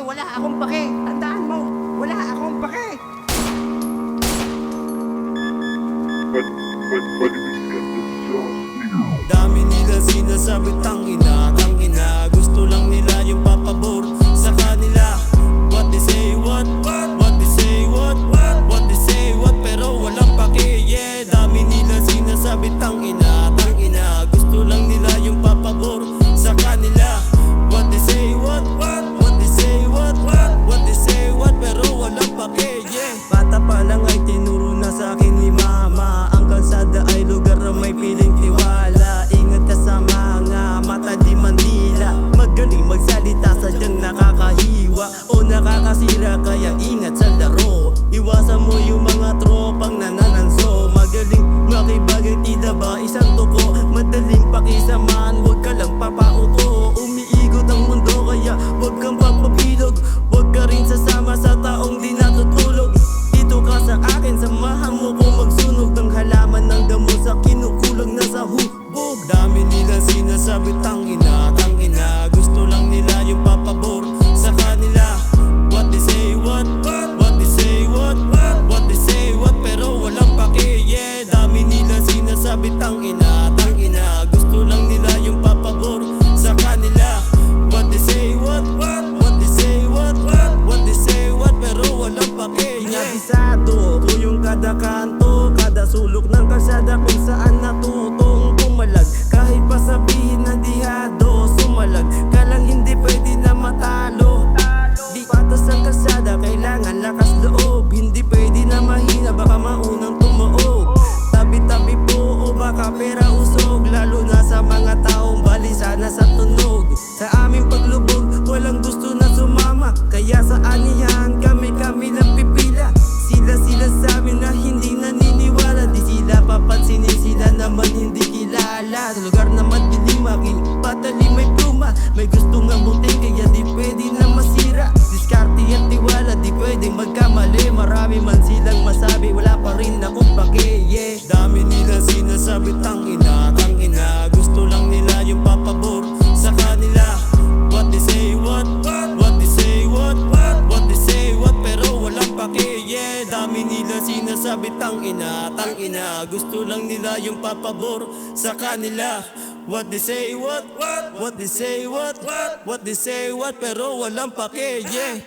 wala akong pake. Tandaan mo, wala akong pake. Dami nila sinasabi tangina, tangina. Gusto lang nila yung papabor sa kanila. What they say, what they say, what they say, what. Pero walang pake, yeah. Dami nila sinasabi tangina, tangina. Gusto lang nila yung papabor sa kanila. What they say, what they say, what they say, what. Pero walang pake, yeah. Bata pa lang ay tinuro na sa akin ni mama. Ang kalsada ay lugar na may piling tiwala. Ingat ka sa mga mata di Manila. Magaling magsalita, sadyang nakakahiwa o nakakasira, kaya ingat sa laro. Iwasan mo yung mga tropang nanananso. Magaling makibagay, tida ba isang tuko. Madaling pakisamahan, huwag ka lang papauto. Umiikot ang mundo kaya huwag kang papabilog. Huwag ka rin sasama sa taong di natutulog. Dito ka sa akin, samahan mo ko magsunog ng halaman ng damo sa kinukulang na sa hubog. Dami nila sinasabi tangina, tangina. Gusto lang nila yung papabor sa kanila. What they say, what they say, what they say, what. Pero walang pake, yeah. Dami nila sinasabi tangina, tangina. Gusto lang nila yung papabor sa kanila. What they say, what they say, what they say, what. Pero walang pake, yeah. Inabisado ko yung kada kanto, kada sulok ng kalsada kung saan natutong pumalag. Kahit pa sabihin na dihado, sumalag ka lang, hindi pwede na matalo. Di patas ang kalsada, kailangan lakas loob. Hindi pwede na mahina, baka maunang tumuog. Tabi-tabi po o baka pera usog. Lalo na sa mga taong balisa na sa tunog. Sa aming paglubog, walang gusto na sumama. Kaya sa anihan, kami lang pipila. Sila sa amin na hindi naniniwala. Di sila papansinin, sila naman hindi kilala. Sa lugar na madilim, aking patali may pluma. May gustong abutin, kaya di pwede na masira. Diskarte at tiwala, di pwedeng magkamali. Marami man silang masabi, wala pa rin akong pake, yeah. Dami nila sinasabi tangina, tangina. Gusto lang nila yung papabor sa kanila. What they say, what they say, what they say, what. Pero walang pake, yeah. Dami nila sinasabi tangina, tangina. Gusto lang nila yung papabor sa kanila. What they say, what they say, what they say, what. Pero walang pake, yeah.